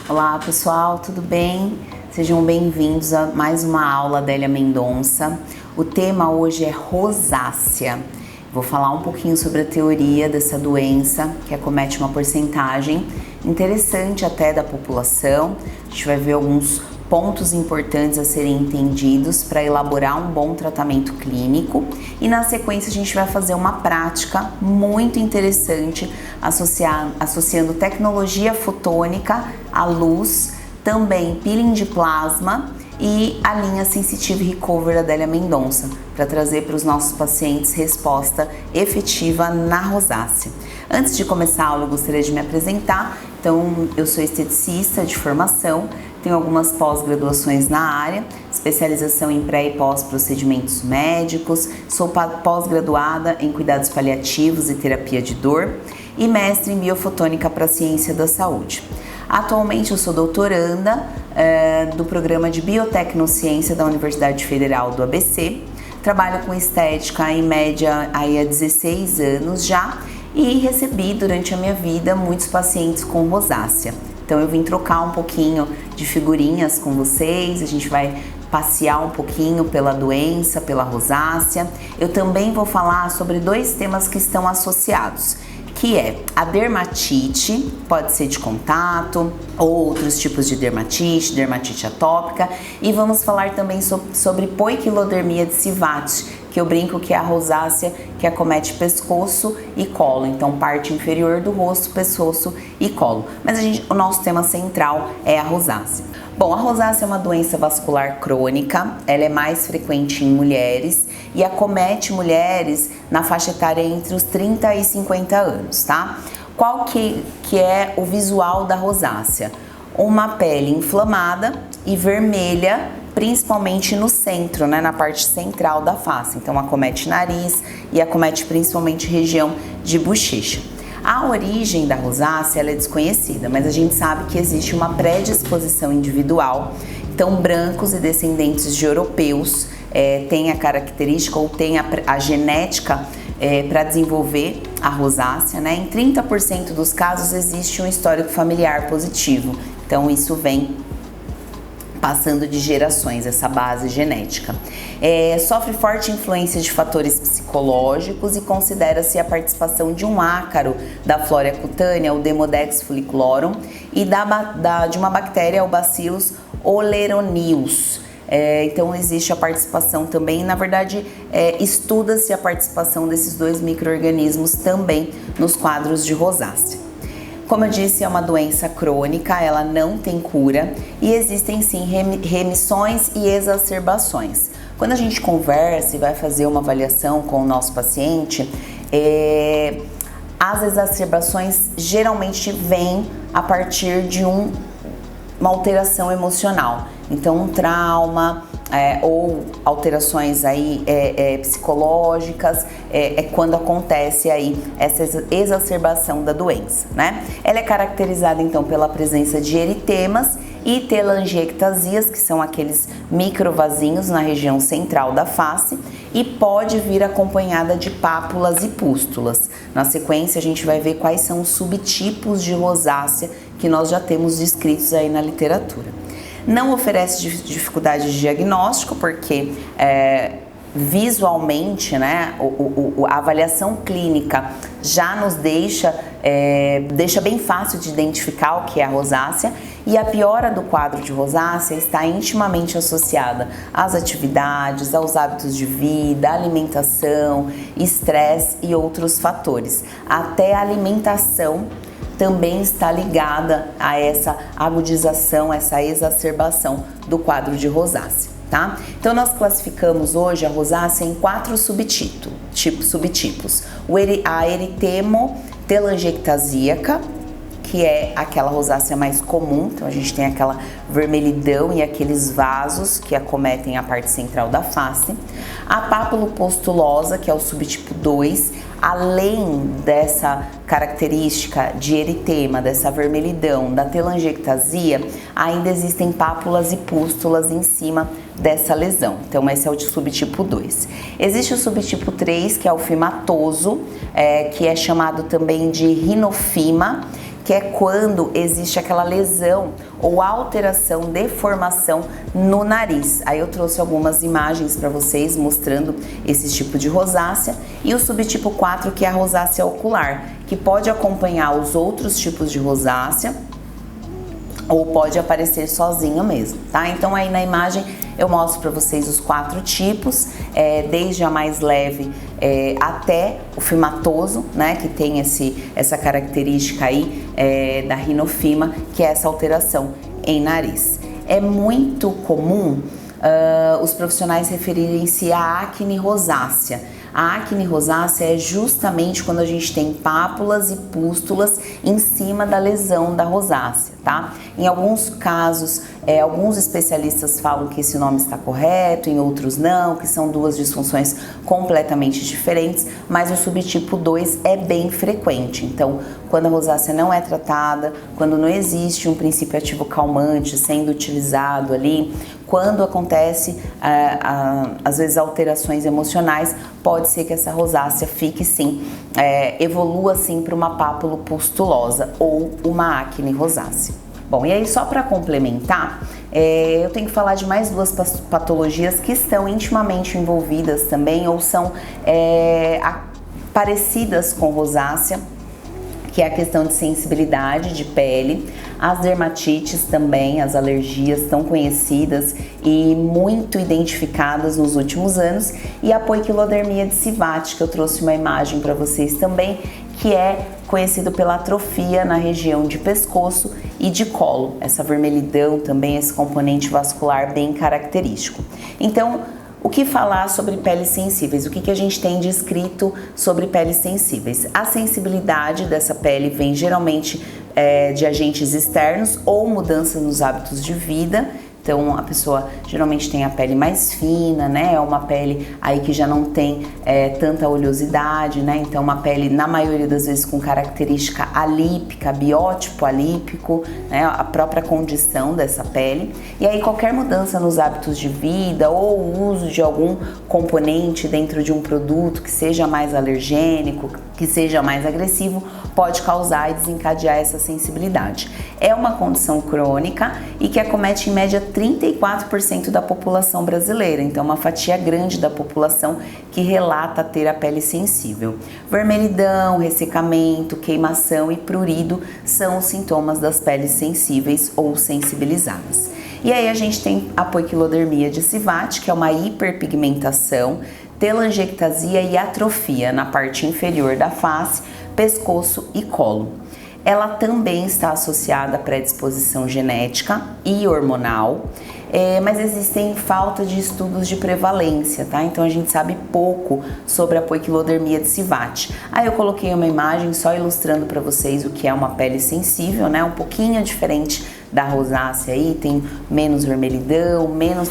Olá pessoal, tudo bem? Sejam bem-vindos a mais uma aula da Adélia Mendonça. O tema hoje é rosácea. Vou falar um pouquinho sobre a teoria dessa doença que acomete uma porcentagem interessante até da população. A gente vai ver alguns pontos importantes a serem entendidos para elaborar um bom tratamento clínico e na sequência a gente vai fazer uma prática muito interessante associando tecnologia fotônica à luz, também peeling de plasma e a linha Sensitive Recover da Adélia Mendonça para trazer para os nossos pacientes resposta efetiva na rosácea. Antes de começar a aula eu gostaria de me apresentar. Então, eu sou esteticista de formação, tenho algumas pós-graduações na área, especialização em pré e pós-procedimentos médicos, sou pós-graduada em cuidados paliativos e terapia de dor e mestre em biofotônica para a ciência da saúde. Atualmente eu sou doutoranda do programa de biotecnociência da Universidade Federal do ABC, trabalho com estética em média há 16 anos já e recebi durante a minha vida muitos pacientes com rosácea. Então eu vim trocar um pouquinho de figurinhas com vocês, a gente vai passear um pouquinho pela doença, pela rosácea. Eu também vou falar sobre dois temas que estão associados, que é a dermatite, pode ser de contato, outros tipos de dermatite atópica, e vamos falar também sobre poiquilodermia de Sivati, que eu brinco que é a rosácea que acomete pescoço e colo, então parte inferior do rosto, pescoço e colo. Mas o nosso tema central é a rosácea. Bom, a rosácea é uma doença vascular crônica, ela é mais frequente em mulheres e acomete mulheres na faixa etária entre os 30 e 50 anos, tá? Qual que é o visual da rosácea? Uma pele inflamada e vermelha, principalmente no centro, né, na parte central da face. Então acomete nariz e acomete principalmente região de bochecha. A origem da rosácea ela é desconhecida, mas a gente sabe que existe uma predisposição individual. Então brancos e descendentes de europeus têm a característica ou têm a genética para desenvolver a rosácea, né? Em 30% dos casos existe um histórico familiar positivo. Então isso vem passando de gerações, essa base genética. Sofre forte influência de fatores psicológicos e considera-se a participação de um ácaro da flora cutânea, o Demodex folliculorum, e de uma bactéria, o Bacillus oleronius. Então existe a participação também, na verdade estuda-se a participação desses dois micro-organismos também nos quadros de rosácea. Como eu disse, é uma doença crônica, ela não tem cura e existem sim remissões e exacerbações. Quando a gente conversa e vai fazer uma avaliação com o nosso paciente, as exacerbações geralmente vêm a partir de uma alteração emocional. Então, um trauma ou alterações aí psicológicas quando acontece aí essa exacerbação da doença, né? Ela é caracterizada então pela presença de eritemas e telangiectasias, que são aqueles microvasinhos na região central da face, e pode vir acompanhada de pápulas e pústulas. Na sequência a gente vai ver quais são os subtipos de rosácea que nós já temos descritos aí na literatura. Não oferece dificuldade de diagnóstico, porque visualmente, né, a avaliação clínica já nos deixa bem fácil de identificar o que é a rosácea, e a piora do quadro de rosácea está intimamente associada às atividades, aos hábitos de vida, alimentação, estresse e outros fatores. Até a alimentação também está ligada a essa agudização, essa exacerbação do quadro de rosácea, tá? Então nós classificamos hoje a rosácea em 4 subtipos. A eritemo-telangiectasíaca, que é aquela rosácea mais comum, então a gente tem aquela vermelhidão e aqueles vasos que acometem a parte central da face. A papulopustulosa, que é o subtipo 2, além dessa característica de eritema, dessa vermelhidão, da telangiectasia, ainda existem pápulas e pústulas em cima dessa lesão. Então esse é o subtipo 2. Existe o subtipo 3, que é o fimatoso, que é chamado também de rinofima, que é quando existe aquela lesão ou alteração, deformação no nariz. Aí eu trouxe algumas imagens para vocês mostrando esse tipo de rosácea, e o subtipo 4, que é a rosácea ocular, que pode acompanhar os outros tipos de rosácea ou pode aparecer sozinho mesmo, tá? Então aí na imagem eu mostro para vocês os 4 tipos, desde a mais leve até o fimatoso, né, que tem essa característica aí da rinofima, que é essa alteração em nariz. É muito comum os profissionais referirem-se à acne rosácea. A acne rosácea é justamente quando a gente tem pápulas e pústulas em cima da lesão da rosácea, tá? Em alguns casos, alguns especialistas falam que esse nome está correto, em outros não, que são 2 disfunções completamente diferentes, mas o subtipo 2 é bem frequente. Então, quando a rosácea não é tratada, quando não existe um princípio ativo calmante sendo utilizado ali, quando acontece, às vezes, alterações emocionais, pode ser que essa rosácea fique sim, evolua sim para uma pápula pustulosa ou uma acne rosácea. Bom, e aí só para complementar, eu tenho que falar de mais 2 patologias que estão intimamente envolvidas também ou são parecidas com rosácea, que é a questão de sensibilidade de pele, as dermatites também, as alergias tão conhecidas e muito identificadas nos últimos anos, e a poiquilodermia de Sivat, que eu trouxe uma imagem para vocês também, que é conhecido pela atrofia na região de pescoço e de colo, essa vermelhidão também, esse componente vascular bem característico. Então, o que falar sobre peles sensíveis? O que a gente tem de escrito sobre peles sensíveis? A sensibilidade dessa pele vem geralmente de agentes externos ou mudanças nos hábitos de vida. Então a pessoa geralmente tem a pele mais fina, né? É uma pele aí que já não tem tanta oleosidade, né? Então uma pele na maioria das vezes com característica alípica, biótipo alípico, né? A própria condição dessa pele. E aí qualquer mudança nos hábitos de vida ou o uso de algum componente dentro de um produto que seja mais alergênico, que seja mais agressivo, pode causar e desencadear essa sensibilidade. É uma condição crônica e que acomete em média 34% da população brasileira, então uma fatia grande da população que relata ter a pele sensível. Vermelhidão, ressecamento, queimação e prurido são os sintomas das peles sensíveis ou sensibilizadas. E aí a gente tem a poiquilodermia de Sivat, que é uma hiperpigmentação, telangiectasia e atrofia na parte inferior da face, pescoço e colo. Ela também está associada à predisposição genética e hormonal, mas existem falta de estudos de prevalência, tá? Então a gente sabe pouco sobre a poiquilodermia de Sivat. Aí eu coloquei uma imagem só ilustrando para vocês o que é uma pele sensível, né? Um pouquinho diferente da rosácea aí, tem menos vermelhidão, menos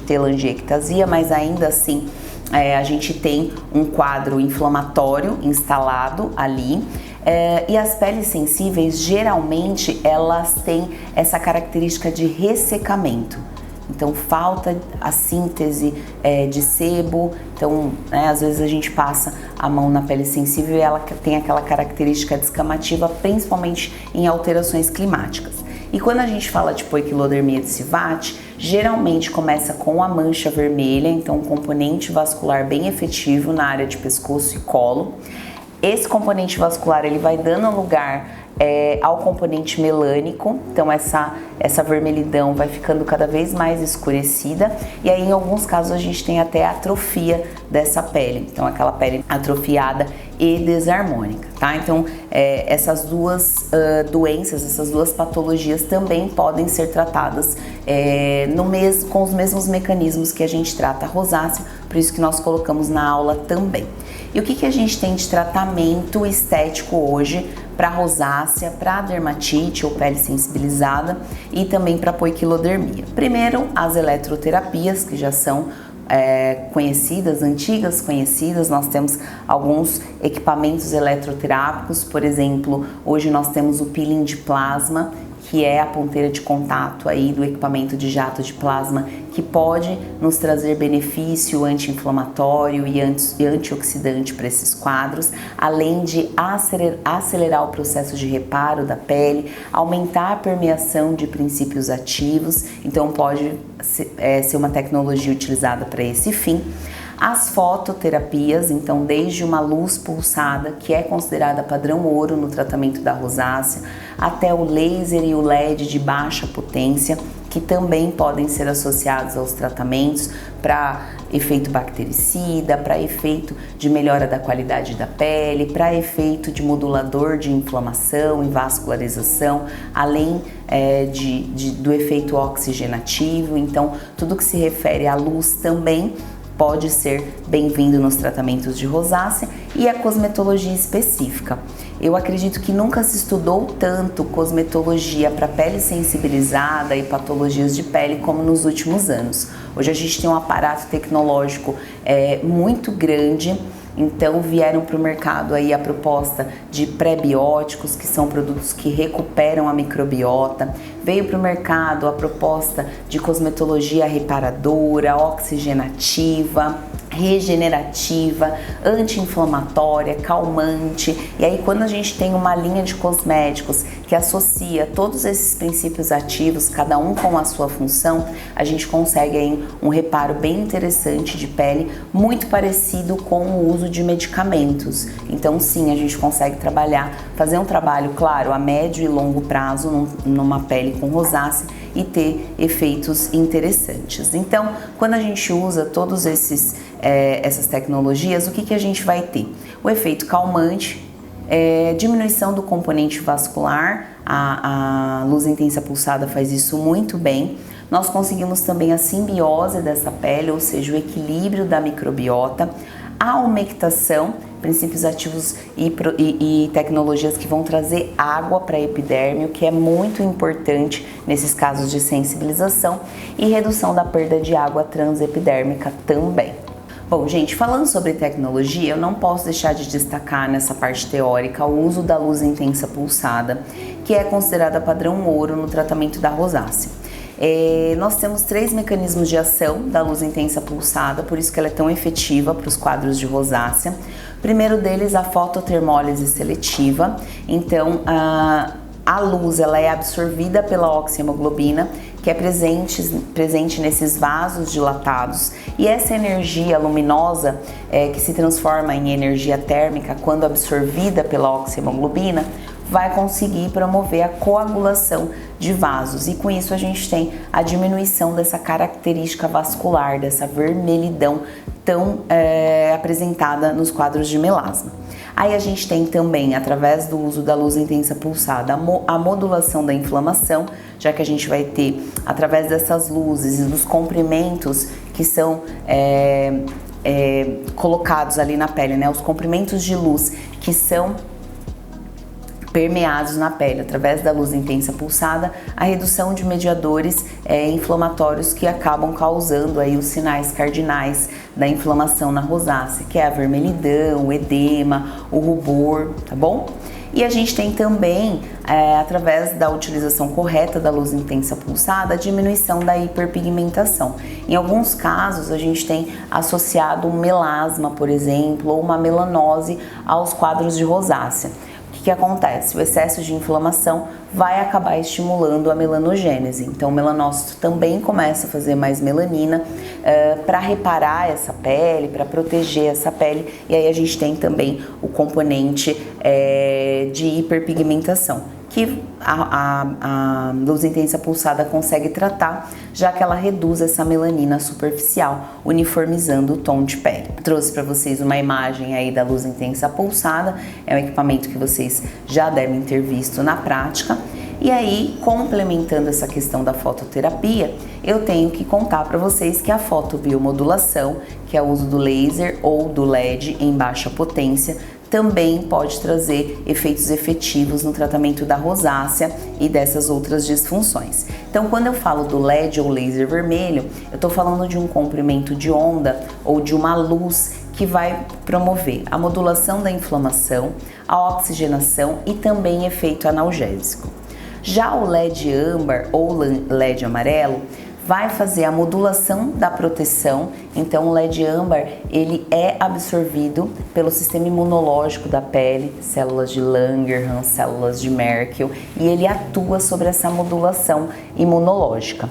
telangiectasia, mas ainda assim a gente tem um quadro inflamatório instalado ali. E as peles sensíveis, geralmente, elas têm essa característica de ressecamento. Então, falta a síntese de sebo. Então, às vezes a gente passa a mão na pele sensível e ela tem aquela característica descamativa, principalmente em alterações climáticas. E quando a gente fala de poiquilodermia de Sivat, geralmente começa com a mancha vermelha, então um componente vascular bem efetivo na área de pescoço e colo. Esse componente vascular ele vai dando lugar ao componente melânico, então essa vermelhidão vai ficando cada vez mais escurecida, e aí em alguns casos a gente tem até a atrofia dessa pele, então aquela pele atrofiada e desarmônica, tá? Então essas 2 doenças, essas 2 patologias também podem ser tratadas com os mesmos mecanismos que a gente trata a rosácea, por isso que nós colocamos na aula também. E o que a gente tem de tratamento estético hoje para rosácea, para dermatite ou pele sensibilizada e também para poiquilodermia? Primeiro, as eletroterapias, que já são conhecidas, antigas conhecidas. Nós temos alguns equipamentos eletroterápicos, por exemplo, hoje nós temos o peeling de plasma, que é a ponteira de contato aí do equipamento de jato de plasma, que pode nos trazer benefício anti-inflamatório e antioxidante para esses quadros, além de acelerar o processo de reparo da pele, aumentar a permeação de princípios ativos, então pode ser uma tecnologia utilizada para esse fim. As fototerapias, então desde uma luz pulsada, que é considerada padrão ouro no tratamento da rosácea, até o laser e o LED de baixa potência, que também podem ser associados aos tratamentos para efeito bactericida, para efeito de melhora da qualidade da pele, para efeito de modulador de inflamação e vascularização, além do efeito oxigenativo. Então, tudo que se refere à luz também pode ser bem-vindo nos tratamentos de rosácea. E a cosmetologia específica. Eu acredito que nunca se estudou tanto cosmetologia para pele sensibilizada e patologias de pele como nos últimos anos. Hoje a gente tem um aparato tecnológico muito grande. Então vieram para o mercado aí a proposta de pré-bióticos, que são produtos que recuperam a microbiota. Veio para o mercado a proposta de cosmetologia reparadora, oxigenativa, regenerativa, anti-inflamatória, calmante. E aí quando a gente tem uma linha de cosméticos que associa todos esses princípios ativos, cada um com a sua função, a gente consegue aí um reparo bem interessante de pele, muito parecido com o uso de medicamentos. Então sim, a gente consegue fazer um trabalho, claro, a médio e longo prazo numa pele com rosácea e ter efeitos interessantes. Então, quando a gente usa todos essas tecnologias, o que a gente vai ter? O efeito calmante, diminuição do componente vascular, a luz intensa pulsada faz isso muito bem. Nós conseguimos também a simbiose dessa pele, ou seja, o equilíbrio da microbiota, a umectação, princípios ativos e tecnologias que vão trazer água para a epiderme, o que é muito importante nesses casos de sensibilização, e redução da perda de água transepidérmica também. Bom, gente, falando sobre tecnologia, eu não posso deixar de destacar nessa parte teórica o uso da luz intensa pulsada, que é considerada padrão ouro no tratamento da rosácea. Nós temos 3 mecanismos de ação da luz intensa pulsada, por isso que ela é tão efetiva para os quadros de rosácea. O primeiro deles, a fototermólise seletiva. Então, a luz ela é absorvida pela oxihemoglobina, que é presente nesses vasos dilatados, e essa energia luminosa que se transforma em energia térmica quando absorvida pela oxihemoglobina vai conseguir promover a coagulação de vasos, e com isso a gente tem a diminuição dessa característica vascular, dessa vermelhidão tão apresentada nos quadros de melasma. Aí a gente tem também, através do uso da luz intensa pulsada, a modulação da inflamação, já que a gente vai ter, através dessas luzes e dos comprimentos que são colocados ali na pele, né? Os comprimentos de luz que são permeados na pele através da luz intensa pulsada, a redução de mediadores inflamatórios que acabam causando aí os sinais cardinais da inflamação na rosácea, que é a vermelhidão, o edema, o rubor, tá bom? E a gente tem também, através da utilização correta da luz intensa pulsada, a diminuição da hiperpigmentação. Em alguns casos, a gente tem associado um melasma, por exemplo, ou uma melanose aos quadros de rosácea. O que acontece? O excesso de inflamação vai acabar estimulando a melanogênese. Então, o melanócito também começa a fazer mais melanina para reparar essa pele, para proteger essa pele. E aí a gente tem também o componente de hiperpigmentação, que a luz intensa pulsada consegue tratar, já que ela reduz essa melanina superficial, uniformizando o tom de pele. Trouxe para vocês uma imagem aí da luz intensa pulsada, é um equipamento que vocês já devem ter visto na prática. E aí, complementando essa questão da fototerapia, eu tenho que contar para vocês que a fotobiomodulação, que é o uso do laser ou do LED em baixa potência, também pode trazer efeitos efetivos no tratamento da rosácea e dessas outras disfunções. Então, quando eu falo do LED ou laser vermelho, eu estou falando de um comprimento de onda ou de uma luz que vai promover a modulação da inflamação, a oxigenação e também efeito analgésico. Já o LED âmbar ou LED amarelo vai fazer a modulação da proteção. Então o LED âmbar, ele é absorvido pelo sistema imunológico da pele, células de Langerhans, células de Merkel, e ele atua sobre essa modulação imunológica.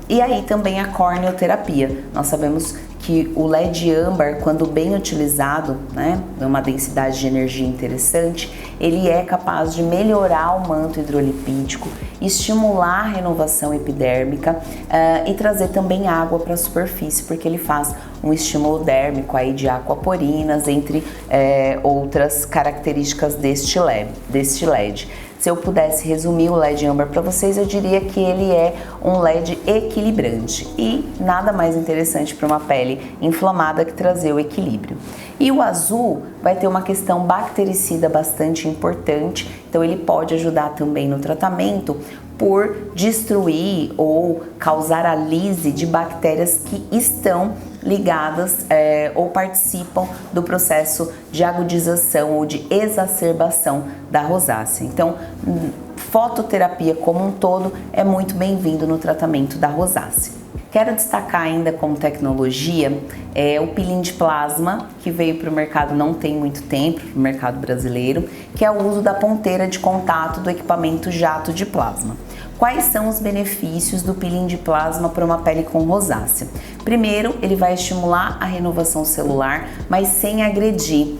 E aí também a corneoterapia. Nós sabemos que o LED âmbar, quando bem utilizado, né, numa densidade de energia interessante, ele é capaz de melhorar o manto hidrolipídico, estimular a renovação epidérmica e trazer também água para a superfície, porque ele faz um estímulo dérmico aí de aquaporinas, entre outras características deste LED. Se eu pudesse resumir o LED âmbar para vocês, eu diria que ele é um LED equilibrante e nada mais interessante para uma pele inflamada que trazer o equilíbrio. E o azul vai ter uma questão bactericida bastante importante, então ele pode ajudar também no tratamento por destruir ou causar a lise de bactérias que estão ligadas ou participam do processo de agudização ou de exacerbação da rosácea. Então, fototerapia como um todo é muito bem-vindo no tratamento da rosácea. Quero destacar ainda como tecnologia o peeling de plasma, que veio para o mercado não tem muito tempo, no mercado brasileiro, que é o uso da ponteira de contato do equipamento jato de plasma. Quais são os benefícios do peeling de plasma para uma pele com rosácea? Primeiro, ele vai estimular a renovação celular, mas sem agredir.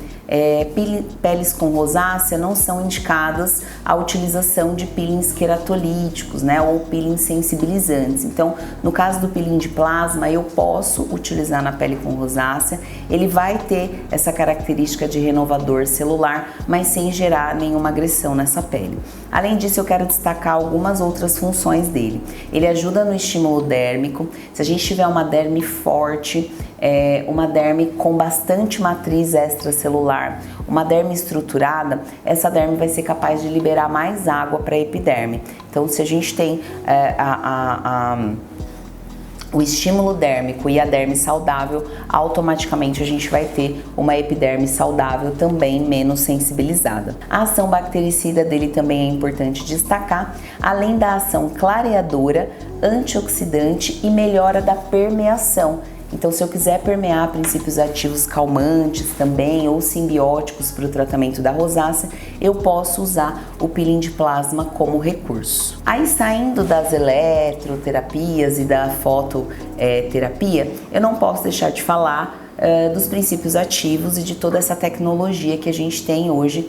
Peles com rosácea não são indicadas a utilização de peelings queratolíticos, né, ou peelings sensibilizantes. Então, no caso do peeling de plasma, eu posso utilizar na pele com rosácea. Ele vai ter essa característica de renovador celular, mas sem gerar nenhuma agressão nessa pele. Além disso, eu quero destacar algumas outras funções dele. Ele ajuda no estímulo dérmico. Se a gente tiver uma derme forte, uma derme com bastante matriz extracelular, uma derme estruturada, essa derme vai ser capaz de liberar mais água para a epiderme. Então, se a gente tem o estímulo dérmico e a derme saudável, automaticamente a gente vai ter uma epiderme saudável também menos sensibilizada. A ação bactericida dele também é importante destacar, além da ação clareadora, antioxidante e melhora da permeação. Então, se eu quiser permear princípios ativos calmantes também ou simbióticos para o tratamento da rosácea, eu posso usar o peeling de plasma como recurso. Aí, saindo das eletroterapias e da fototerapia, eu não posso deixar de falar dos princípios ativos e de toda essa tecnologia que a gente tem hoje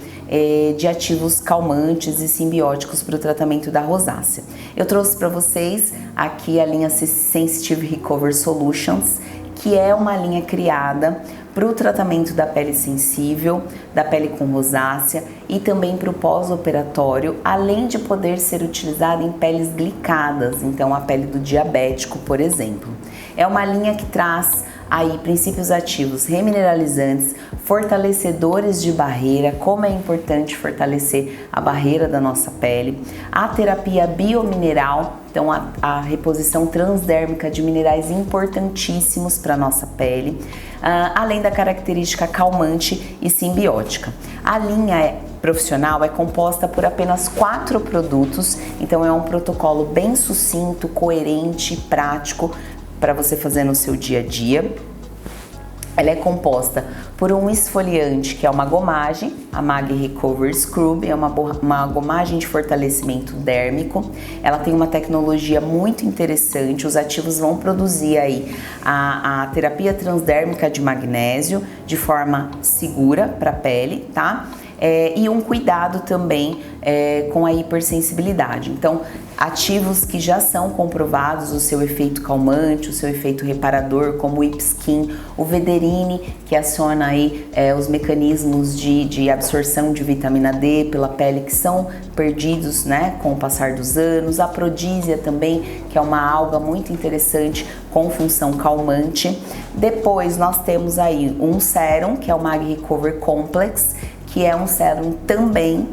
de ativos calmantes e simbióticos para o tratamento da rosácea. Eu trouxe para vocês aqui a linha Sensitive Recover Solutions, que é uma linha criada para o tratamento da pele sensível, da pele com rosácea e também para o pós-operatório, além de poder ser utilizada em peles glicadas, então a pele do diabético, por exemplo. É uma linha que traz aí princípios ativos remineralizantes, fortalecedores de barreira, como é importante fortalecer a barreira da nossa pele, a terapia biomineral, então a reposição transdérmica de minerais importantíssimos para a nossa pele, além da característica calmante e simbiótica. A linha profissional é composta por apenas 4 produtos, então é um protocolo bem sucinto, coerente e prático para você fazer no seu dia a dia. Ela é composta por um esfoliante, que é uma gomagem, a Mag Recover Scrub, é uma gomagem de fortalecimento dérmico. Ela tem uma tecnologia muito interessante, os ativos vão produzir aí a terapia transdérmica de magnésio de forma segura para a pele, tá? E um cuidado também com a hipersensibilidade. Então, ativos que já são comprovados o seu efeito calmante, o seu efeito reparador, como o Ipskin, o Vederine, que aciona aí os mecanismos de absorção de vitamina D pela pele que são perdidos, né, com o passar dos anos, a Prodisia também, que é uma alga muito interessante com função calmante. Depois nós temos aí um sérum, que é o Mag Recover Complex, que é um sérum também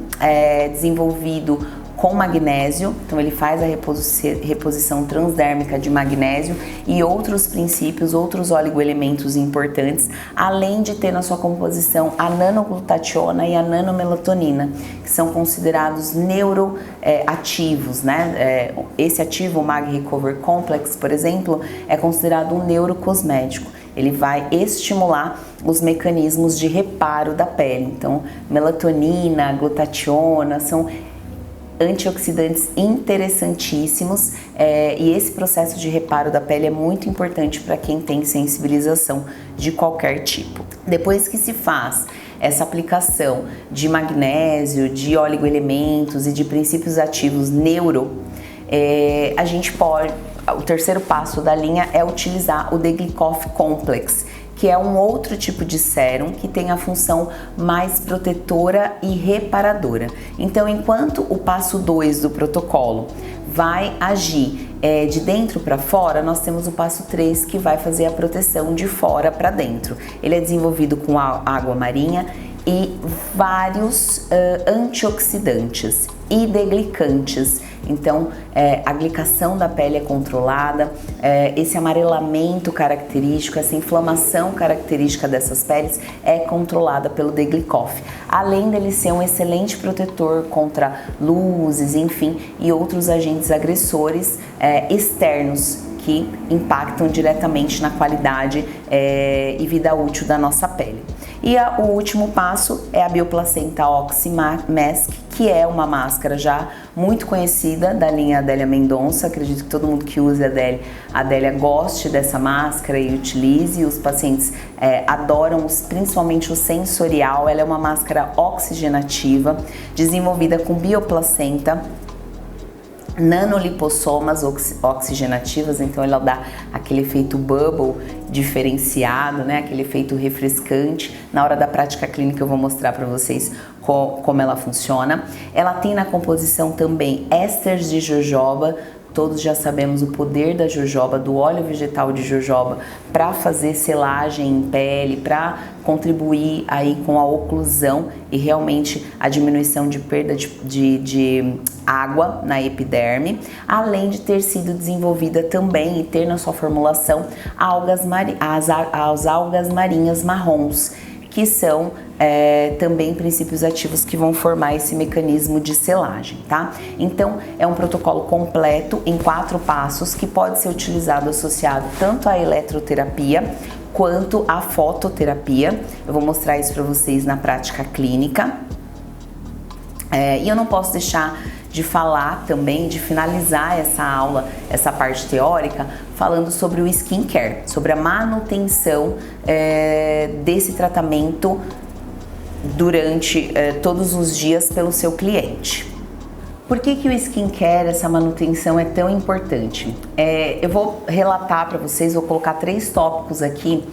desenvolvido com magnésio, então ele faz a reposição transdérmica de magnésio e outros princípios, outros oligoelementos importantes, além de ter na sua composição a nanoglutationa e a nanomelatonina, que são considerados neuroativos, né? Esse ativo, o Mag Recover Complex, por exemplo, é considerado um neurocosmético. Ele vai estimular os mecanismos de reparo da pele. Então, melatonina, glutationa são antioxidantes interessantíssimos e esse processo de reparo da pele é muito importante para quem tem sensibilização de qualquer tipo. Depois que se faz essa aplicação de magnésio, de oligoelementos e de princípios ativos a gente pode... O terceiro passo da linha é utilizar o Deglycoff Complex, que é um outro tipo de sérum que tem a função mais protetora e reparadora. Então, enquanto o passo 2 do protocolo vai agir de dentro para fora, nós temos o passo 3 que vai fazer a proteção de fora para dentro. Ele é desenvolvido com água marinha e vários antioxidantes e deglicantes. Então, a glicação da pele é controlada, esse amarelamento característico, essa inflamação característica dessas peles é controlada pelo Deglycoff. Além dele ser um excelente protetor contra luzes, enfim, e outros agentes agressores externos que impactam diretamente na qualidade e vida útil da nossa pele. E o último passo é a Bioplacenta Oxy Mask, que é uma máscara já muito conhecida da linha Adélia Mendonça. Acredito que todo mundo que usa a Adélia goste dessa máscara e utilize. Os pacientes adoram, principalmente o sensorial. Ela é uma máscara oxigenativa, desenvolvida com bioplacenta, nanolipossomas oxigenativas, então ela dá aquele efeito bubble diferenciado, né? Aquele efeito refrescante. Na hora da prática clínica eu vou mostrar para vocês como ela funciona. Ela tem na composição também ésteres de jojoba. Todos já sabemos o poder da jojoba, do óleo vegetal de jojoba, para fazer selagem em pele, para contribuir aí com a oclusão e realmente a diminuição de perda de água na epiderme, além de ter sido desenvolvida também e ter na sua formulação as algas marinhas marrons, que são também princípios ativos que vão formar esse mecanismo de selagem, tá? Então, é um protocolo completo em 4 passos que pode ser utilizado associado tanto à eletroterapia quanto à fototerapia. Eu vou mostrar isso para vocês na prática clínica. E eu não posso deixar de falar também, de finalizar essa aula, essa parte teórica, falando sobre o skincare, sobre a manutenção desse tratamento durante todos os dias pelo seu cliente. Por que o skincare, essa manutenção é tão importante? Eu vou relatar para vocês, vou colocar 3 tópicos aqui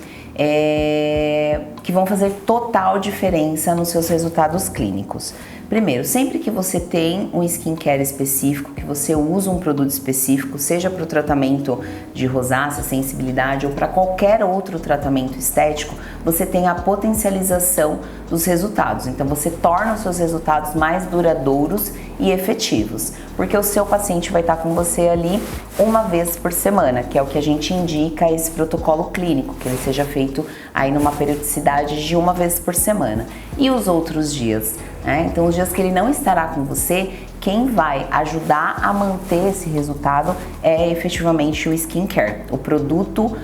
que vão fazer total diferença nos seus resultados clínicos. Primeiro, sempre que você tem um skincare específico, que você usa um produto específico, seja para o tratamento de rosácea, sensibilidade ou para qualquer outro tratamento estético, você tem a potencialização dos resultados. Então, você torna os seus resultados mais duradouros e efetivos, porque o seu paciente vai estar com você ali uma vez por semana, que é o que a gente indica esse protocolo clínico, que ele seja feito aí numa periodicidade de uma vez por semana. E os outros dias? Então, os dias que ele não estará com você, quem vai ajudar a manter esse resultado é efetivamente o skincare, o produto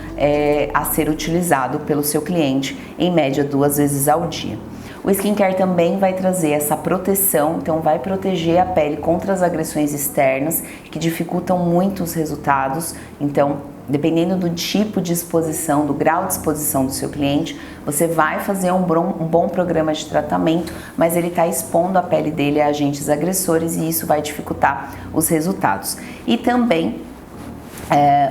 a ser utilizado pelo seu cliente, em média 2 vezes ao dia. O skincare também vai trazer essa proteção, então vai proteger a pele contra as agressões externas que dificultam muito os resultados. Então, dependendo do tipo de exposição, do grau de exposição do seu cliente, você vai fazer um bom programa de tratamento, mas ele está expondo a pele dele a agentes agressores e isso vai dificultar os resultados. E também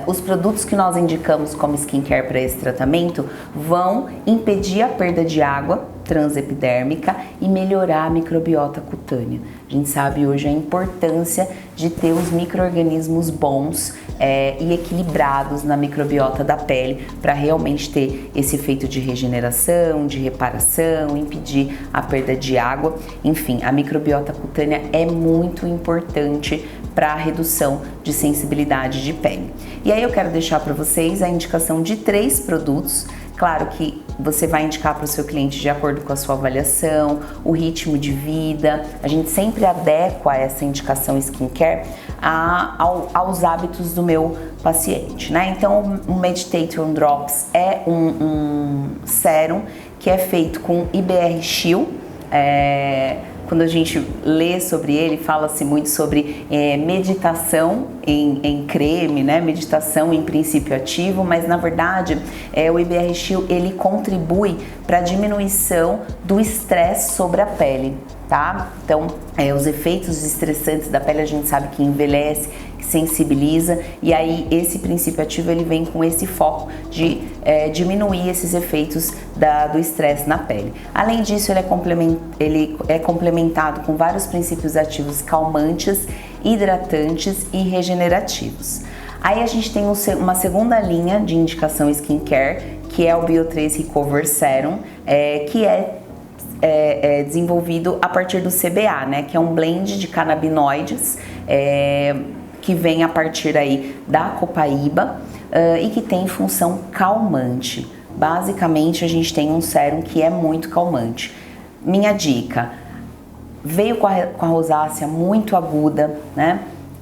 os produtos que nós indicamos como skincare para esse tratamento vão impedir a perda de água, transepidérmica e melhorar a microbiota cutânea. A gente sabe hoje a importância de ter os micro-organismos bons e equilibrados na microbiota da pele para realmente ter esse efeito de regeneração, de reparação, impedir a perda de água. Enfim, a microbiota cutânea é muito importante para a redução de sensibilidade de pele. E aí eu quero deixar para vocês a indicação de 3 produtos. Claro que você vai indicar para o seu cliente de acordo com a sua avaliação, o ritmo de vida. A gente sempre adequa essa indicação skincare aos hábitos do meu paciente, né? Então, o Meditation Drops é um sérum que é feito com IBR-Xil. Quando a gente lê sobre ele, fala-se muito sobre meditação em creme, né? Meditação em princípio ativo, mas na verdade o IBR-Xil ele contribui para a diminuição do estresse sobre a pele, tá? Então, os efeitos estressantes da pele a gente sabe que envelhece, que sensibiliza, e aí esse princípio ativo ele vem com esse foco de diminuir esses efeitos do estresse na pele. Além disso, ele é complementado com vários princípios ativos calmantes, hidratantes e regenerativos. Aí a gente tem uma segunda linha de indicação skincare, que é o Bio3 Recover Serum, que é desenvolvido a partir do CBA, né, que é um blend de canabinoides que vem a partir aí da copaíba e que tem função calmante. Basicamente, a gente tem um sérum que é muito calmante. Minha dica, veio com a rosácea muito aguda, né?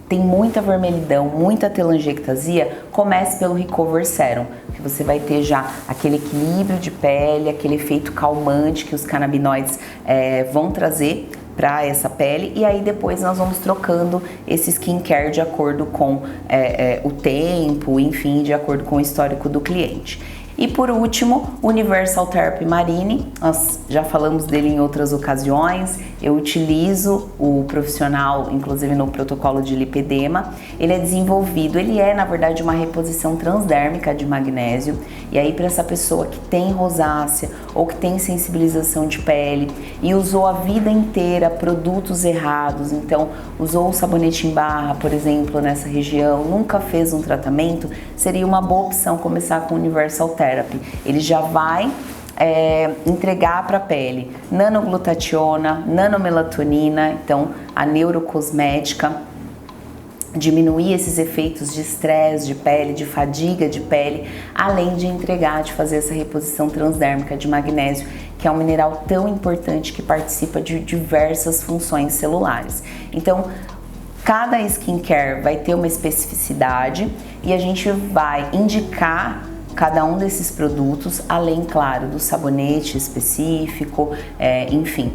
Tem muita vermelhidão, muita telangiectasia, comece pelo Recover Serum, que você vai ter já aquele equilíbrio de pele, aquele efeito calmante que os canabinoides vão trazer para essa pele, e aí depois nós vamos trocando esse skincare de acordo com o tempo, enfim, de acordo com o histórico do cliente. E por último, Universal Therapy Marine, nós já falamos dele em outras ocasiões, eu utilizo o profissional, inclusive no protocolo de lipedema. Ele é desenvolvido, ele é na verdade uma reposição transdérmica de magnésio, e aí para essa pessoa que tem rosácea ou que tem sensibilização de pele e usou a vida inteira produtos errados, então usou o sabonete em barra, por exemplo, nessa região, nunca fez um tratamento, seria uma boa opção começar com o Universal Therapy. Ele já vai entregar para a pele nanoglutationa, nanomelatonina, então a neurocosmética, diminuir esses efeitos de estresse de pele, de fadiga de pele, além de entregar, de fazer essa reposição transdérmica de magnésio, que é um mineral tão importante que participa de diversas funções celulares. Então, cada skincare vai ter uma especificidade e a gente vai indicar cada um desses produtos, além, claro, do sabonete específico, enfim,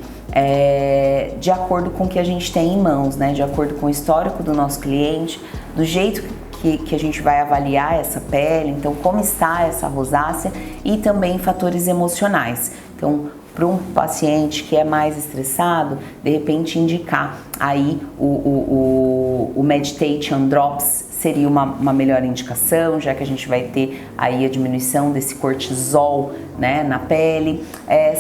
de acordo com o que a gente tem em mãos, né? De acordo com o histórico do nosso cliente, do jeito que a gente vai avaliar essa pele, então como está essa rosácea, e também fatores emocionais. Então, para um paciente que é mais estressado, de repente indicar aí o Meditation Drops seria uma melhor indicação, já que a gente vai ter aí a diminuição desse cortisol, né, na pele.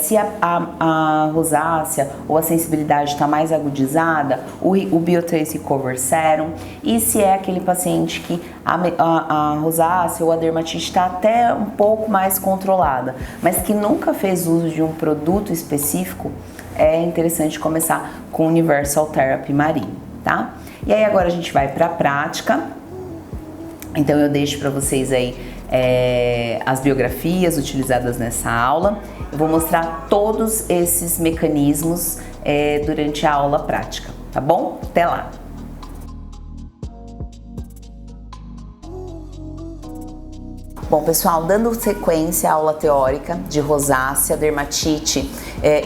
Se a rosácea ou a sensibilidade está mais agudizada, o Bio3 Recover Serum. E se é aquele paciente que a rosácea ou a dermatite está até um pouco mais controlada, mas que nunca fez uso de um produto específico, é interessante começar com o Universal Therapy Marine, tá? E aí agora a gente vai para a prática. Então eu deixo para vocês aí as biografias utilizadas nessa aula. Eu vou mostrar todos esses mecanismos durante a aula prática, tá bom? Até lá! Bom, pessoal, dando sequência à aula teórica de rosácea, dermatite,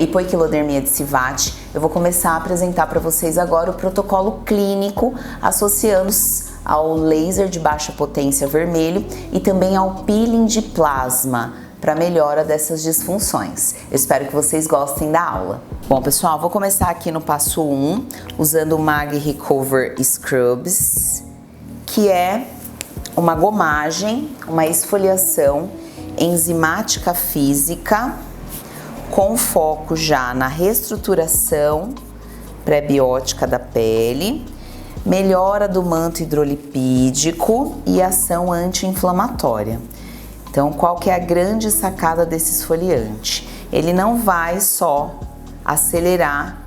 hipoequilodermia de Sivat, eu vou começar a apresentar para vocês agora o protocolo clínico associando-se ao laser de baixa potência vermelho e também ao peeling de plasma para melhora dessas disfunções. Eu espero que vocês gostem da aula. Bom, pessoal, vou começar aqui no passo 1, usando o Mag Recover Scrubs, que é uma gomagem, uma esfoliação enzimática física com foco já na reestruturação pré-biótica da pele, melhora do manto hidrolipídico e ação anti-inflamatória. Então, qual que é a grande sacada desse esfoliante? Ele não vai só acelerar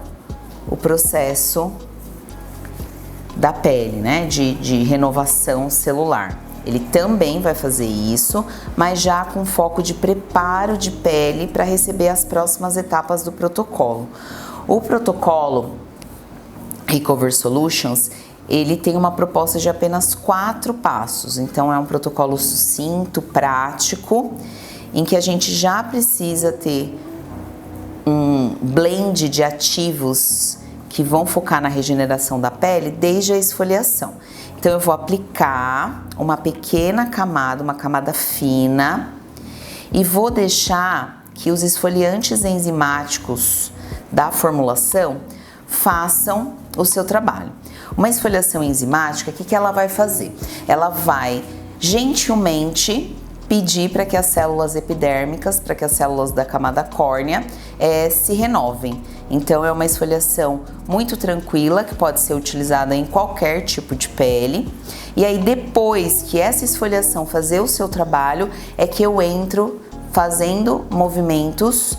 o processo da pele, né, de renovação celular. Ele também vai fazer isso, mas já com foco de preparo de pele para receber as próximas etapas do protocolo. O protocolo Recover Solutions, ele tem uma proposta de apenas 4 passos, então é um protocolo sucinto, prático, em que a gente já precisa ter um blend de ativos que vão focar na regeneração da pele desde a esfoliação. Então eu vou aplicar uma pequena camada, uma camada fina, e vou deixar que os esfoliantes enzimáticos da formulação façam o seu trabalho. Uma esfoliação enzimática, o que ela vai fazer? Ela vai gentilmente pedir para que as células epidérmicas, para que as células da camada córnea se renovem. Então é uma esfoliação muito tranquila, que pode ser utilizada em qualquer tipo de pele. E aí depois que essa esfoliação fazer o seu trabalho, é que eu entro fazendo movimentos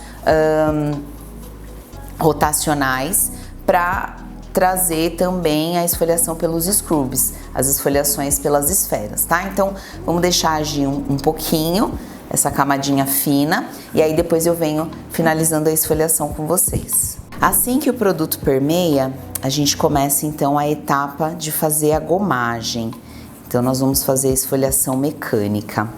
rotacionais para trazer também a esfoliação pelos scrubs, as esfoliações pelas esferas, tá? Então, vamos deixar agir um pouquinho, essa camadinha fina, e aí depois eu venho finalizando a esfoliação com vocês. Assim que o produto permeia, a gente começa então a etapa de fazer a gomagem. Então, nós vamos fazer a esfoliação mecânica,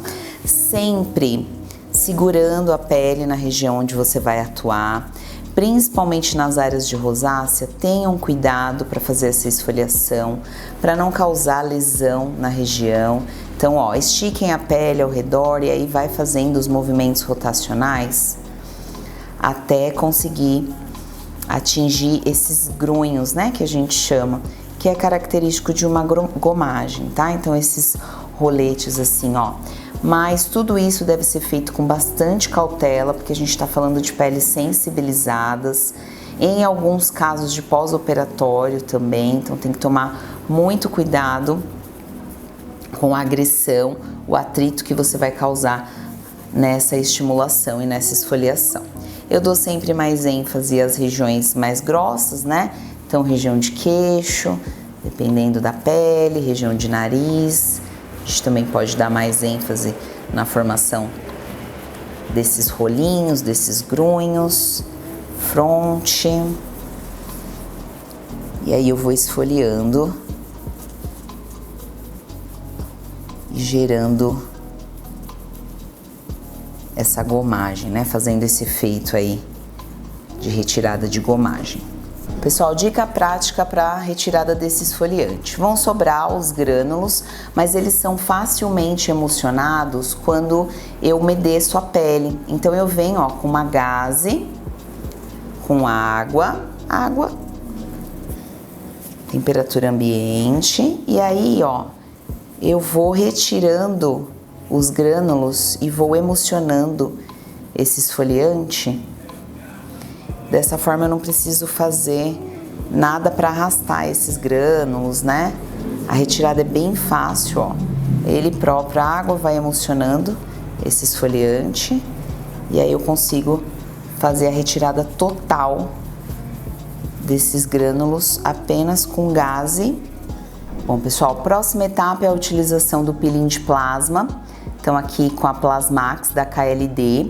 sempre segurando a pele na região onde você vai atuar. Principalmente nas áreas de rosácea, tenham cuidado para fazer essa esfoliação, para não causar lesão na região. Então, ó, estiquem a pele ao redor e aí vai fazendo os movimentos rotacionais até conseguir atingir esses grunhos, né, que a gente chama, que é característico de uma gomagem, tá? Então, esses roletes assim, ó. Mas tudo isso deve ser feito com bastante cautela, porque a gente está falando de peles sensibilizadas, em alguns casos de pós-operatório também, então tem que tomar muito cuidado com a agressão, o atrito que você vai causar nessa estimulação e nessa esfoliação. Eu dou sempre mais ênfase às regiões mais grossas, né? Então, região de queixo, dependendo da pele, região de nariz. A gente também pode dar mais ênfase na formação desses rolinhos, desses grunhos, fronte. E aí eu vou esfoliando e gerando essa gomagem, né? Fazendo esse efeito aí de retirada de gomagem. Pessoal, dica prática para retirada desse esfoliante. Vão sobrar os grânulos, mas eles são facilmente emulsionados quando eu umedeço a pele. Então eu venho, ó, com uma gaze, com água, temperatura ambiente, e aí, ó, eu vou retirando os grânulos e vou emulsionando esse esfoliante. Dessa forma eu não preciso fazer nada para arrastar esses grânulos, né? A retirada é bem fácil, ó. Ele próprio, a água vai emulsionando esse esfoliante e aí eu consigo fazer a retirada total desses grânulos apenas com gaze. Bom, pessoal, próxima etapa é a utilização do peeling de plasma. Então aqui com a Plasmax da KLD.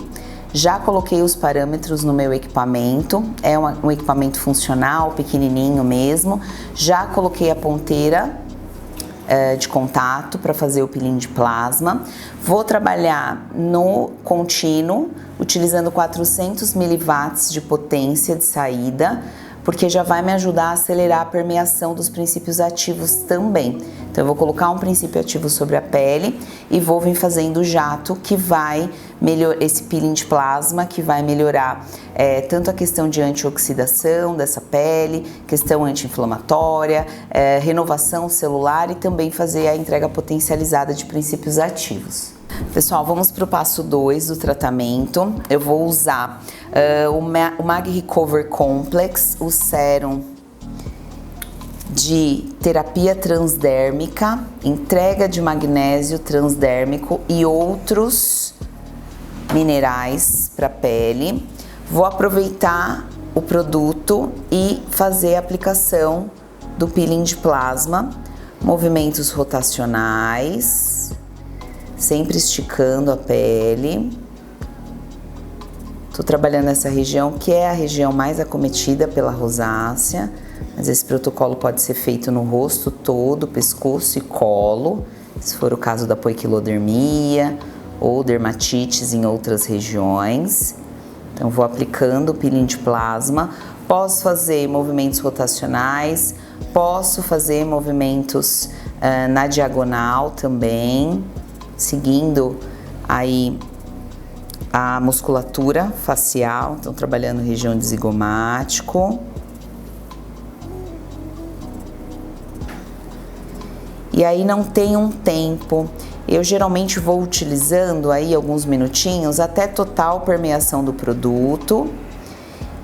Já coloquei os parâmetros no meu equipamento, é um equipamento funcional, pequenininho mesmo. Já coloquei a ponteira de contato para fazer o peeling de plasma. Vou trabalhar no contínuo, utilizando 400 mW de potência de saída, porque já vai me ajudar a acelerar a permeação dos princípios ativos também. Então eu vou colocar um princípio ativo sobre a pele e vou vir fazendo o jato que vai melhorar, esse peeling de plasma que vai melhorar tanto a questão de antioxidação dessa pele, questão anti-inflamatória, renovação celular e também fazer a entrega potencializada de princípios ativos. Pessoal, vamos para o passo 2 do tratamento. Eu vou usar o Mag Recover Complex, o sérum de terapia transdérmica, entrega de magnésio transdérmico e outros minerais para a pele. Vou aproveitar o produto e fazer a aplicação do peeling de plasma, movimentos rotacionais, sempre esticando a pele. Tô trabalhando nessa região que é a região mais acometida pela rosácea, mas esse protocolo pode ser feito no rosto todo, pescoço e colo, se for o caso da poiquilodermia ou dermatites em outras regiões. Então vou aplicando o peeling de plasma. Posso fazer movimentos rotacionais, posso fazer movimentos na diagonal também, seguindo aí a musculatura facial, então trabalhando região de zigomático. E aí não tem um tempo, eu geralmente vou utilizando aí alguns minutinhos até total permeação do produto.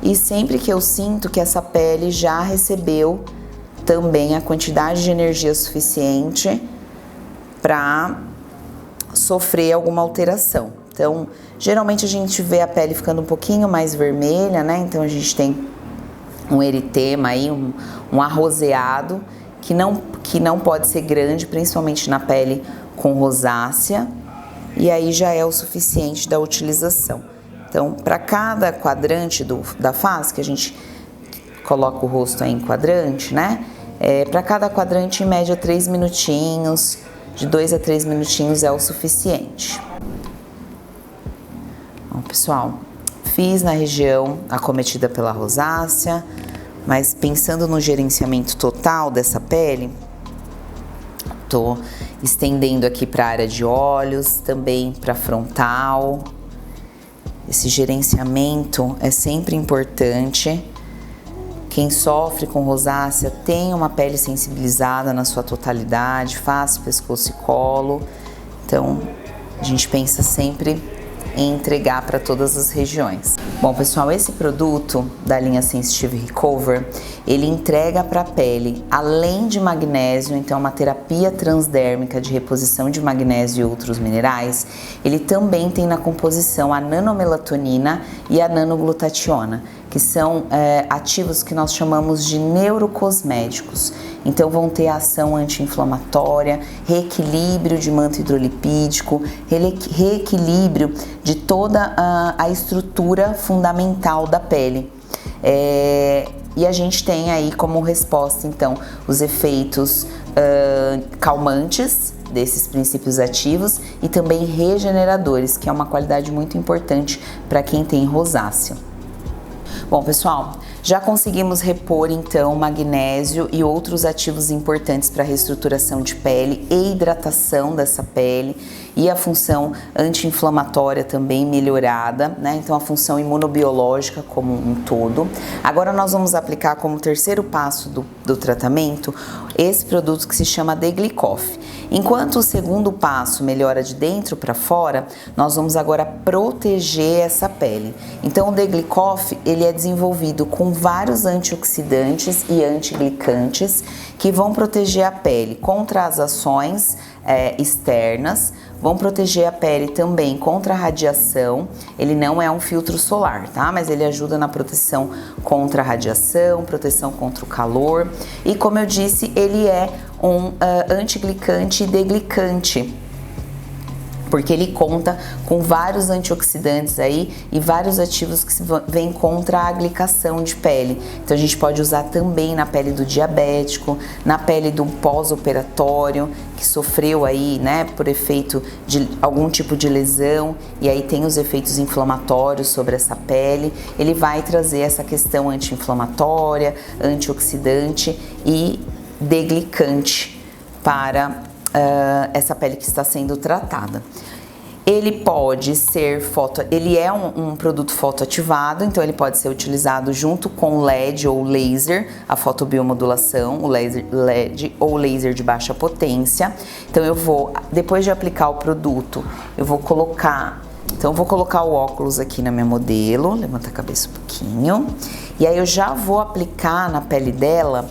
E sempre que eu sinto que essa pele já recebeu também a quantidade de energia suficiente para sofrer alguma alteração. Então, geralmente a gente vê a pele ficando um pouquinho mais vermelha, né? Então a gente tem um eritema aí, um arroseado, que não pode ser grande, principalmente na pele com rosácea, e aí já é o suficiente da utilização. Então, para cada quadrante da face, que a gente coloca o rosto aí em quadrante, né? Para cada quadrante, em média, 3 minutinhos, de 2 a 3 minutinhos é o suficiente. Bom, pessoal, fiz na região acometida pela rosácea, mas pensando no gerenciamento total dessa pele, tô estendendo aqui para a área de olhos, também para frontal. Esse gerenciamento é sempre importante. Quem sofre com rosácea tem uma pele sensibilizada na sua totalidade, face, pescoço e colo. Então, a gente pensa sempre em entregar para todas as regiões. Bom, pessoal, esse produto da linha Sensitive Recover, ele entrega para a pele, além de magnésio, então uma terapia transdérmica de reposição de magnésio e outros minerais, ele também tem na composição a nanomelatonina e a nanoglutationa, que são ativos que nós chamamos de neurocosméticos. Então vão ter ação anti-inflamatória, reequilíbrio de manto hidrolipídico, reequilíbrio de toda a estrutura fundamental da pele. E a gente tem aí como resposta, então, os efeitos calmantes desses princípios ativos e também regeneradores, que é uma qualidade muito importante para quem tem rosácea. Bom, pessoal, já conseguimos repor então magnésio e outros ativos importantes para a reestruturação de pele e hidratação dessa pele e a função anti-inflamatória também melhorada, né? Então a função imunobiológica como um todo. Agora nós vamos aplicar como terceiro passo do tratamento esse produto que se chama Deglicoff. Enquanto o segundo passo melhora de dentro para fora, nós vamos agora proteger essa pele. Então o Deglicoff, ele é desenvolvido com vários antioxidantes e antiglicantes que vão proteger a pele contra as ações externas, vão proteger a pele também contra a radiação. Ele não é um filtro solar, tá? Mas ele ajuda na proteção contra a radiação, proteção contra o calor. E como eu disse, ele é um antiglicante e deglicante, porque ele conta com vários antioxidantes aí e vários ativos que vêm contra a glicação de pele. Então a gente pode usar também na pele do diabético, na pele do pós-operatório, que sofreu aí, né, por efeito de algum tipo de lesão, e aí tem os efeitos inflamatórios sobre essa pele. Ele vai trazer essa questão anti-inflamatória, antioxidante e deglicante para essa pele que está sendo tratada. Ele pode ser ele é um produto fotoativado, então ele pode ser utilizado junto com LED ou laser, a fotobiomodulação, o LED ou laser de baixa potência. Então eu vou, depois de aplicar o produto, eu vou colocar o óculos aqui na minha modelo, levanta a cabeça um pouquinho, e aí eu já vou aplicar na pele dela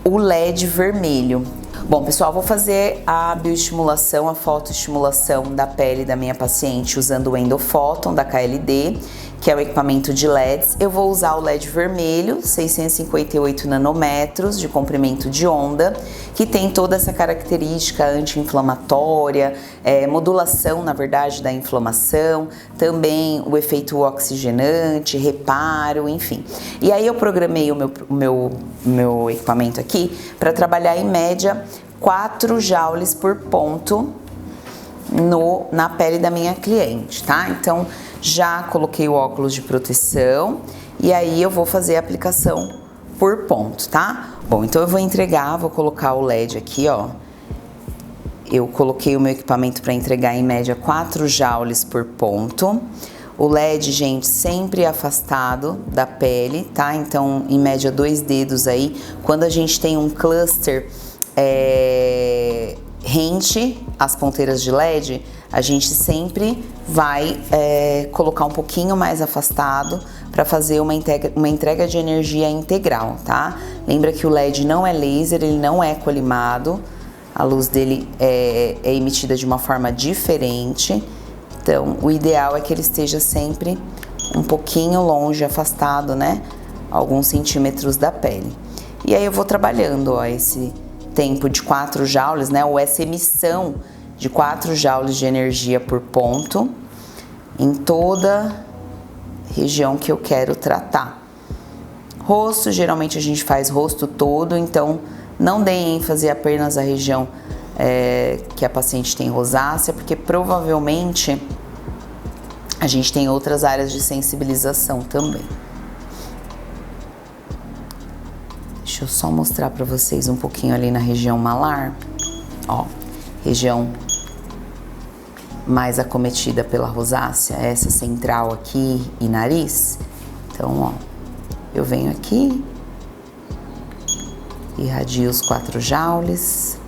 o LED vermelho. Bom, pessoal, vou fazer a bioestimulação, a fotoestimulação da pele da minha paciente usando o Endophoton da KLD, que é o equipamento de LEDs. Eu vou usar o LED vermelho, 658 nanômetros de comprimento de onda, que tem toda essa característica anti-inflamatória, modulação, na verdade, da inflamação, também o efeito oxigenante, reparo, enfim. E aí eu programei o meu equipamento aqui para trabalhar em média 4 joules por ponto na pele da minha cliente, tá? Então, já coloquei o óculos de proteção e aí eu vou fazer a aplicação por ponto, tá? Bom, então eu vou colocar o LED aqui, ó. Eu coloquei o meu equipamento para entregar em média 4 joules por ponto. O LED, gente, sempre afastado da pele, tá? Então, em média 2 dedos aí. Quando a gente tem um cluster rente às ponteiras de LED, a gente sempre vai colocar um pouquinho mais afastado para fazer uma entrega de energia integral, tá? Lembra que o LED não é laser, ele não é colimado, a luz dele é emitida de uma forma diferente, então o ideal é que ele esteja sempre um pouquinho longe, afastado, né? Alguns centímetros da pele. E aí eu vou trabalhando, ó, esse tempo de 4 joules, né? Ou essa emissão de 4 joules de energia por ponto em toda região que eu quero tratar. Rosto, geralmente a gente faz rosto todo, então não dê ênfase apenas à região que a paciente tem rosácea, porque provavelmente a gente tem outras áreas de sensibilização também. Deixa eu só mostrar para vocês um pouquinho ali na região malar, ó, região mais acometida pela rosácea, essa central aqui e nariz. Então, ó, eu venho aqui, irradio os 4 joules.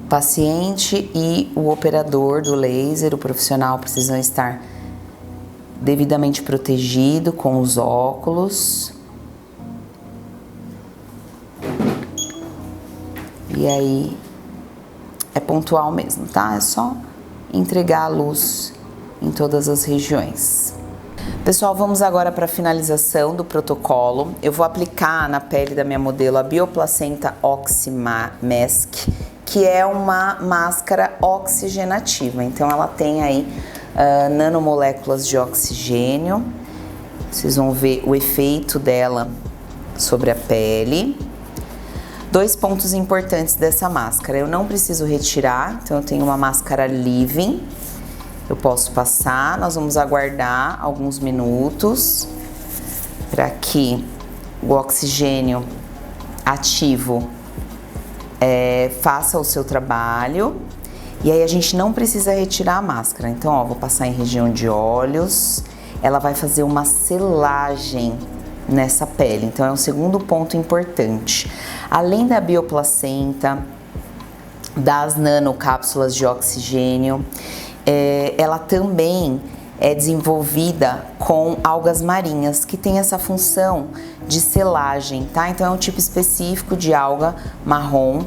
Paciente e o operador do laser, o profissional, precisam estar devidamente protegido com os óculos. E aí é pontual mesmo, tá? É só entregar a luz em todas as regiões. Pessoal, vamos agora para a finalização do protocolo. Eu vou aplicar na pele da minha modelo a Bioplacenta Oxymask, que é uma máscara oxigenativa. Então ela tem aí nanomoléculas de oxigênio. Vocês vão ver o efeito dela sobre a pele. 2 pontos importantes dessa máscara: eu não preciso retirar, então eu tenho uma máscara living, eu posso passar. Nós vamos aguardar alguns minutos para que o oxigênio ativo faça o seu trabalho. E aí a gente não precisa retirar a máscara. Então, ó, vou passar em região de olhos. Ela vai fazer uma selagem nessa pele. Então, é um segundo ponto importante. Além da bioplacenta, das nanocápsulas de oxigênio, ela também é desenvolvida com algas marinhas, que tem essa função de selagem, tá? Então, é um tipo específico de alga marrom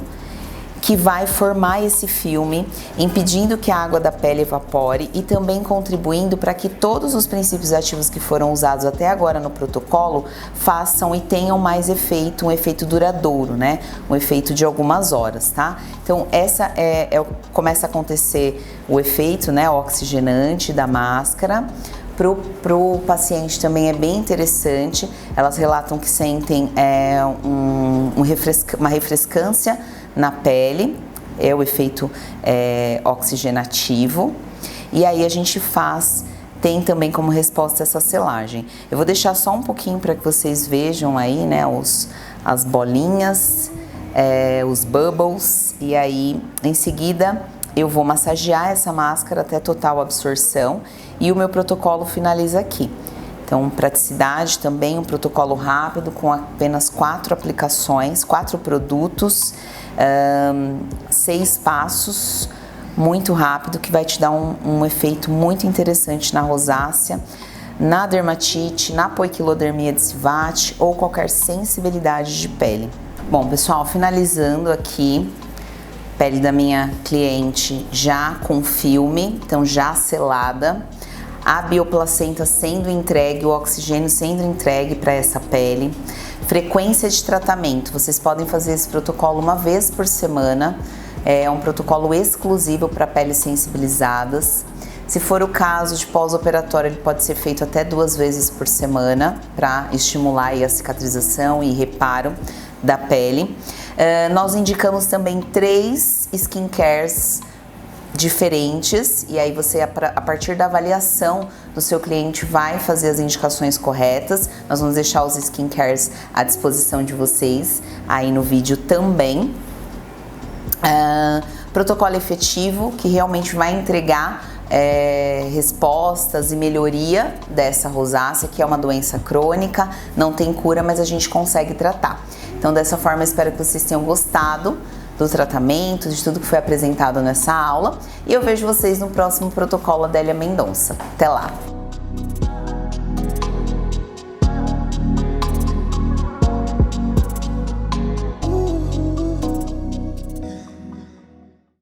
que vai formar esse filme, impedindo que a água da pele evapore e também contribuindo para que todos os princípios ativos que foram usados até agora no protocolo façam e tenham mais efeito, um efeito duradouro, né? Um efeito de algumas horas, tá? Então, essa começa a acontecer o efeito, né, oxigenante da máscara. Pro paciente também é bem interessante. Elas relatam que sentem uma refrescância na pele, é o efeito oxigenativo. E aí a gente tem também como resposta essa selagem. Eu vou deixar só um pouquinho para que vocês vejam aí, né, as bolinhas os bubbles, e aí em seguida eu vou massagear essa máscara até total absorção e o meu protocolo finaliza aqui. Então, praticidade também, um protocolo rápido com apenas 4 aplicações, 4 produtos, 6 passos, muito rápido, que vai te dar um efeito muito interessante na rosácea, na dermatite, na poiquilodermia de Sivate ou qualquer sensibilidade de pele. Bom, pessoal, finalizando aqui, pele da minha cliente já com filme, então já selada, a bioplacenta sendo entregue, o oxigênio sendo entregue para essa pele. Frequência de tratamento, vocês podem fazer esse protocolo uma vez por semana, é um protocolo exclusivo para peles sensibilizadas. Se for o caso de pós-operatório, ele pode ser feito até 2 vezes por semana para estimular aí a cicatrização e reparo da pele. Nós indicamos também 3 skincares diferentes, e aí você, a partir da avaliação do seu cliente, vai fazer as indicações corretas. Nós vamos deixar os skincares à disposição de vocês aí no vídeo também. Protocolo efetivo que realmente vai entregar respostas e melhoria dessa rosácea, que é uma doença crônica, não tem cura, mas a gente consegue tratar. Então, dessa forma, eu espero que vocês tenham gostado do tratamento, de tudo que foi apresentado nessa aula, e eu vejo vocês no próximo protocolo Adélia Mendonça. Até lá!